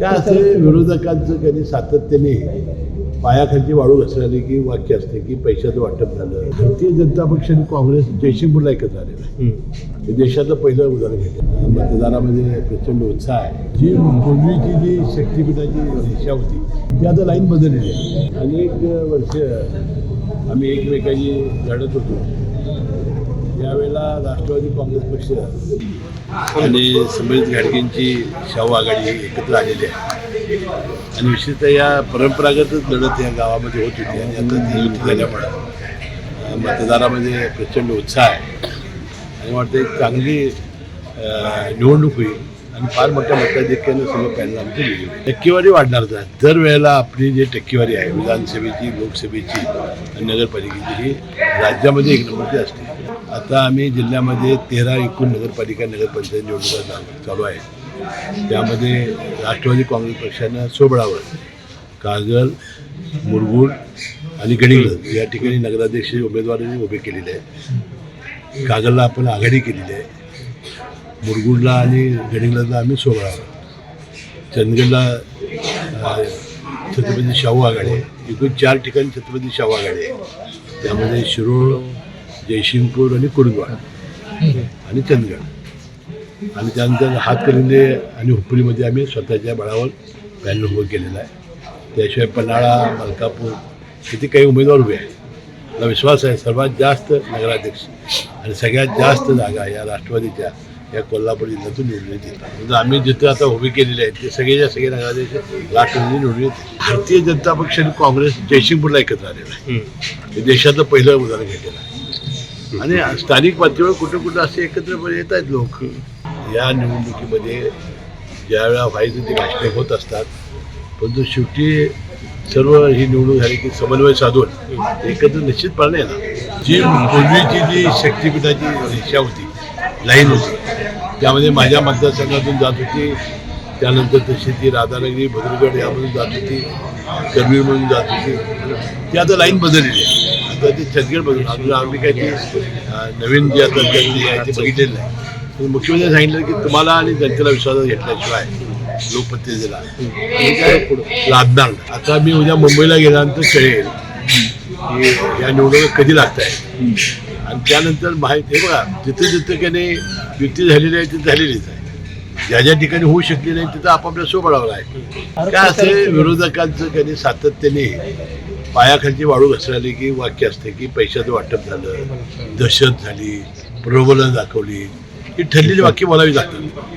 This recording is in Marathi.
काय असते विरोधकांचं कधी सातत्याने पायाखालची वाळू घसरली की वाक्य असते की पैशाचं वाटप झालं. भारतीय जनता पक्ष आणि काँग्रेस जयसिंगपूरला एकत्र आलेलं आहे. हे देशातलं पहिलं उदाहरण घेतलं. मतदारामध्ये प्रचंड उत्साह आहे. जी पूर्वीची जी शक्तीपीठाची दिशा होती ती आता लाईन बदललेली आहे. अनेक वर्ष आम्ही एकमेकांची लढत होतो. यावेळेला राष्ट्रवादी काँग्रेस पक्ष आणि संभाजी घाटगेंची शाहू आघाडी एकत्र आलेली आहे आणि विशेषतः या परंपरागतच लढत या गावामध्ये होत होती आणि आता ती युती झाल्यामुळं मतदारामध्ये प्रचंड उत्साह आहे आणि वाटतं एक चांगली निवडणूक होईल आणि फार मोठ्या मताधिक्यानं सगळं पॅनल आमची लिहिली. टक्केवारी वाढणारच आहे. दरवेळेला आपली जी टक्केवारी आहे विधानसभेची, लोकसभेची आणि नगरपालिकेची ही राज्यामध्ये एक नंबरची असते. आता आम्ही जिल्ह्यामध्ये 13 एकूण नगरपालिका नगरपंचायत निवडणुका चालू आहे. त्यामध्ये राष्ट्रवादी काँग्रेस पक्षानं सोबळावर कागल, मुरगुड आणि गडिंग्लज या ठिकाणी नगराध्यक्ष उमेदवारांनी उभे केलेले आहेत. कागलला आपण आघाडी केलेली आहे. मुरगुडला आणि गडिंग्लजला आम्ही सोबळावर, चंदगडला छत्रपती शाहू आघाडी आहे. एकूण 4 ठिकाणी छत्रपती शाहू आघाडी आहे. त्यामध्ये शिरोळ, जयसिंगपूर आणि कुरुंदवाड आणि चंदगड आणि त्यानंतर हातकणंगले आणि हुपरीमध्ये आम्ही स्वतःच्या बळावर पॅनल उभं केलेलं आहे. त्याशिवाय पन्हाळा, मलकापूर इथे काही उमेदवार उभे आहेत. मला विश्वास आहे सर्वात जास्त नगराध्यक्ष आणि सगळ्यात जास्त जागा या राष्ट्रवादीच्या या कोल्हापूर जिल्ह्यातून निवडून येतील. म्हणजे आम्ही जिथं आता उभे केलेले आहेत ते सगळे नगराध्यक्ष राष्ट्रवादी निवडून येतील. भारतीय जनता पक्ष आणि काँग्रेस जयसिंगपूरला एकत्र आलेलं आहे. हे देशातलं पहिलं उदाहरण घेतलेलं आहे आणि स्थानिक पातळीवर कुठं असे एकत्र येत आहेत लोक. या निवडणुकीमध्ये ज्यावेळेला व्हायचं ते भाषणे होत असतात परंतु शेवटी सर्व ही निवडणूक झाली की समन्वय साधून एकत्र निश्चितपणे येणार. जी पूर्वीची जी शक्तीपीठाची दिशा होती, लाईन होती, त्यामध्ये माझ्या मतदारसंघातून जात होती. त्यानंतर तशी ती राधानगरी, भद्रगड यामधून जात होती, करवीरमधून जात होती. ती आता लाईन बदललेली आहे. आता ती छत्तीसगडमधून अजून आम्ही काही ती नवीन जी आता आहे ती बघितलेली नाही. मुख्यमंत्र्यांनी सांगितलं की तुम्हाला आणि जनतेला विश्वासात घेतल्याशिवाय लोकप्रतिनिधीला काय लादणार. आता मी उद्या मुंबईला गेल्यानंतर कळेल की या निवडणुका कधी लागत आहेत आणि त्यानंतर माहिती आहे बघा जिथे जिथे काही युती झालेली आहे तिथे झालेलीच आहे. ज्या ज्या ठिकाणी होऊ शकली नाही तिथं आपापल्या सोबळावर आहे. काय असे विरोधकांचं काही सातत्याने पायाखालची वाळू घसरली की वाक्य असते की पैशाचं वाटप झालं, दहशत झाली, प्रबोधन दाखवली, ही ठरलेली वाक्य बोलावी लागतात.